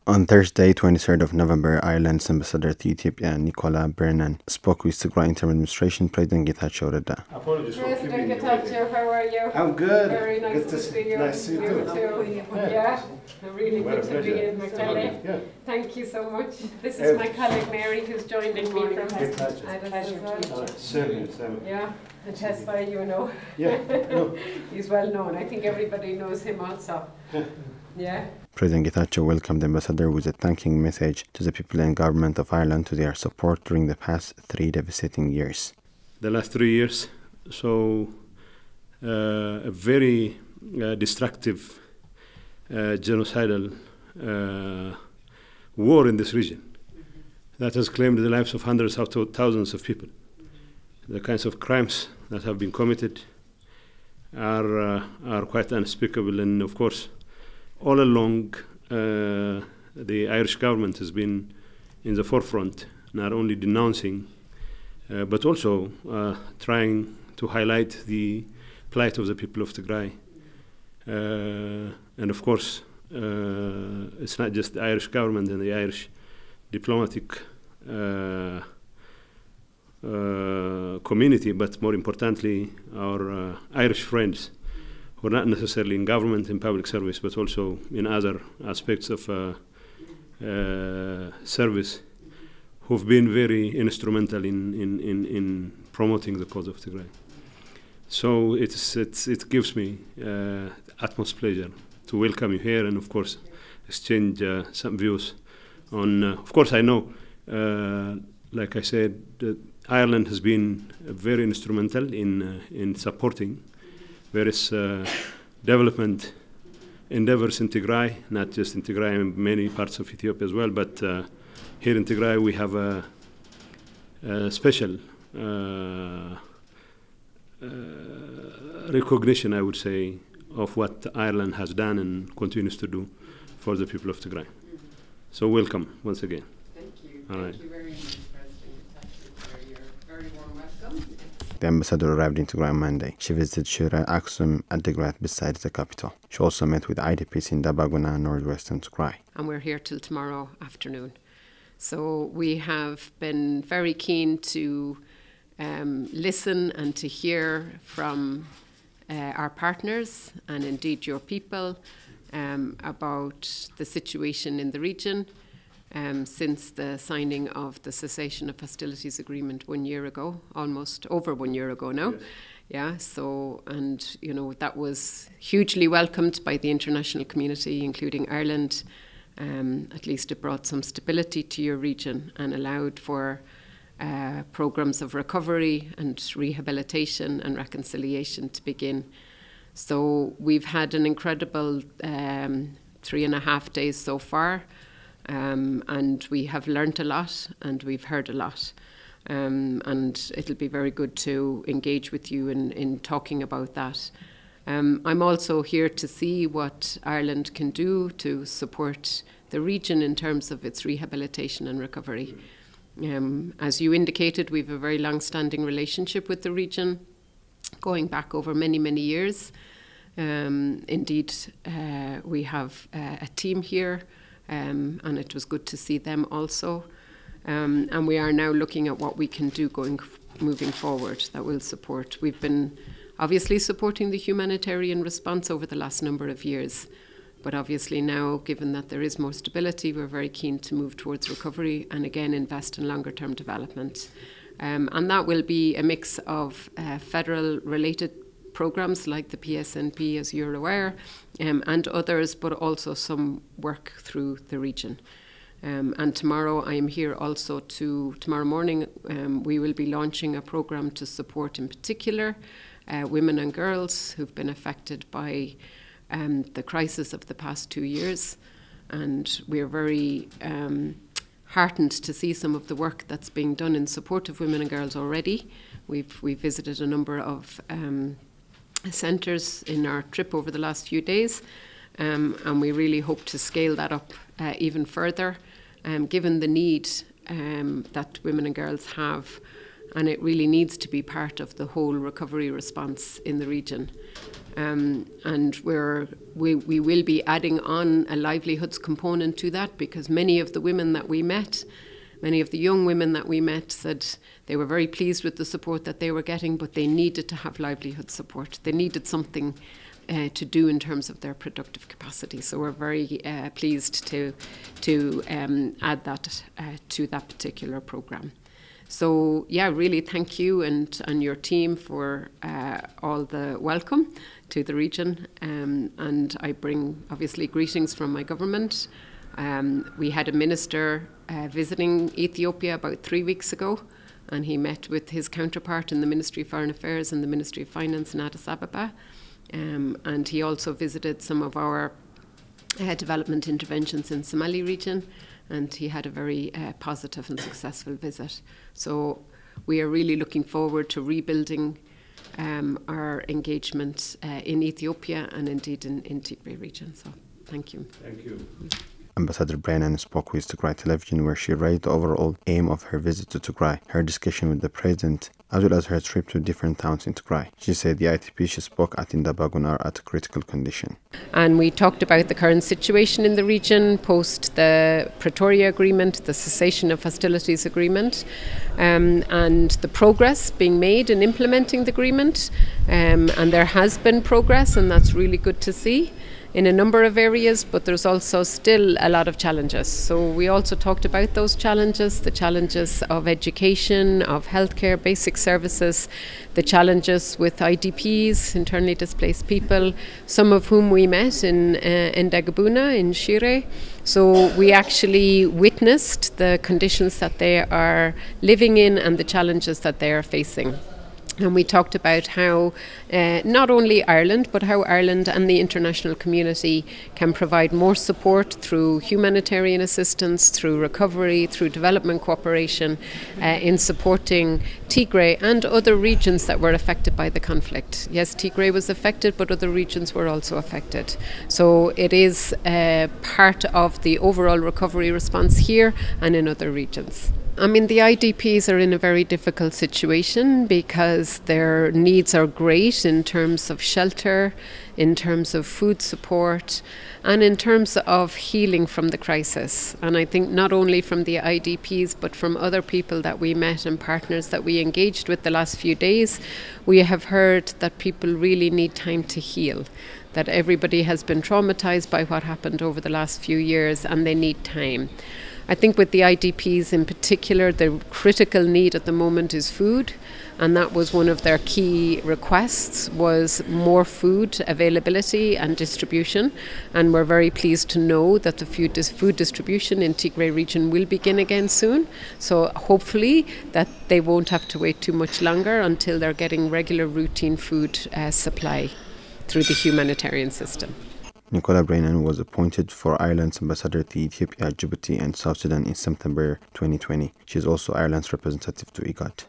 On Thursday, 23rd of November, Ireland's ambassador to Ethiopia, Nicola Brennan, spoke with Tigray Interim Administration President Gach. Apologies for keeping you waiting. How are you? I'm good. Very nice Good to see you. Nice to see you too. Yeah, really What a good to be pleasure. in Nice to have Macdonald. you. Yeah. Thank you so much. This is my colleague Mary, who's joining me from Good pleasure. Same. Yeah, and Tesfa, you know. Yeah. No. He's well known. I think everybody knows him also. Yeah. President Gach welcomed the ambassador with a thanking message to the people and government of Ireland to their support during the past 3 devastating years. The last 3 years, so a very destructive, genocidal war in this region that has claimed the lives of hundreds of thousands of people. The kinds of crimes that have been committed are quite unspeakable, and of course, all along, the Irish government has been in the forefront, not only denouncing, but also trying to highlight the plight of the people of Tigray. And of course, it's not just the Irish government and the Irish diplomatic community, but more importantly, our Irish friends who are not necessarily in government and public service, but also in other aspects of service, who've been very instrumental in promoting the cause of Tigray. So it gives me utmost pleasure to welcome you here and, of course, exchange some views on. Of course, I know, like I said, that Ireland has been very instrumental in supporting various development endeavors in Tigray, not just in Tigray, in many parts of Ethiopia as well, but here in Tigray we have a special recognition, I would say, of what Ireland has done and continues to do for the people of Tigray. So welcome once again. Thank you. All right. Thank you very much, President. For your very warm welcome. The ambassador arrived in Tigray on Monday. She visited Shira Aksum at Tigray beside the capital. She also met with IDPs in Dabaguna, northwestern Tigray. And we're here till tomorrow afternoon. So we have been very keen to listen and to hear from our partners and indeed your people about the situation in the region since the signing of the cessation of hostilities agreement 1 year ago, almost over 1 year ago now. Yes. Yeah, so, and you know, that was hugely welcomed by the international community, including Ireland. At least it brought some stability to your region and allowed for programs of recovery and rehabilitation and reconciliation to begin. So we've had an incredible 3.5 days so far, and we have learnt a lot and we've heard a lot. And it'll be very good to engage with you in talking about that. I'm also here to see what Ireland can do to support the region in terms of its rehabilitation and recovery. As you indicated, we have a very long-standing relationship with the region, going back over many, many years. Indeed, we have a team here, and it was good to see them also. And we are now looking at what we can do moving forward that will support. We've been obviously supporting the humanitarian response over the last number of years. But obviously now, given that there is more stability, we're very keen to move towards recovery and again invest in longer term development. And that will be a mix of federal related programs like the PSNP, as you're aware, and others, but also some work through the region. And tomorrow I am here also tomorrow morning, we will be launching a program to support in particular women and girls who've been affected by the crisis of the past 2 years. And we're very heartened to see some of the work that's being done in support of women and girls already. We've visited a number of centres in our trip over the last few days, and we really hope to scale that up even further, given the need that women and girls have, and it really needs to be part of the whole recovery response in the region. And we will be adding on a livelihoods component to that, because many of the women that we met, many of the young women that we met, said they were very pleased with the support that they were getting, but they needed to have livelihood support. They needed something to do in terms of their productive capacity. So we're very pleased to add that to that particular programme. So yeah, really thank you and your team for all the welcome to the region. And I bring obviously greetings from my government. We had a minister visiting Ethiopia about 3 weeks ago, and he met with his counterpart in the Ministry of Foreign Affairs and the Ministry of Finance in Addis Ababa. And he also visited some of our development interventions in Somali region, and he had a very positive and successful visit. So we are really looking forward to rebuilding our engagement in Ethiopia and indeed in Tigray region. So thank you. Thank you. Ambassador Brennan spoke with Tigray Television, where she raised the overall aim of her visit to Tigray, her discussion with the president, as well as her trip to different towns in Tigray. She said the IDPs she spoke at in Dabagun are at a critical condition. And we talked about the current situation in the region post the Pretoria Agreement, the cessation of hostilities agreement, and the progress being made in implementing the agreement. And there has been progress, and that's really good to see in a number of areas, but there's also still a lot of challenges. So we also talked about those challenges, the challenges of education, of healthcare, basic services, the challenges with IDPs, internally displaced people, some of whom we met in Dagabuna, in Shire. So we actually witnessed the conditions that they are living in and the challenges that they are facing. And we talked about how not only Ireland, but how Ireland and the international community can provide more support through humanitarian assistance, through recovery, through development cooperation in supporting Tigray and other regions that were affected by the conflict. Yes, Tigray was affected, but other regions were also affected. So it is part of the overall recovery response here and in other regions. I mean, the IDPs are in a very difficult situation because their needs are great in terms of shelter, in terms of food support, and in terms of healing from the crisis. And I think not only from the IDPs, but from other people that we met and partners that we engaged with the last few days, we have heard that people really need time to heal, that everybody has been traumatized by what happened over the last few years and they need time. I think with the IDPs in particular, the critical need at the moment is food, and that was one of their key requests, was more food availability and distribution. And we're very pleased to know that the food distribution in Tigray region will begin again soon. So hopefully that they won't have to wait too much longer until they're getting regular routine food supply through the humanitarian system. Nicola Brennan was appointed for Ireland's ambassador to Ethiopia, Djibouti and South Sudan in September 2020. She is also Ireland's representative to IGAD.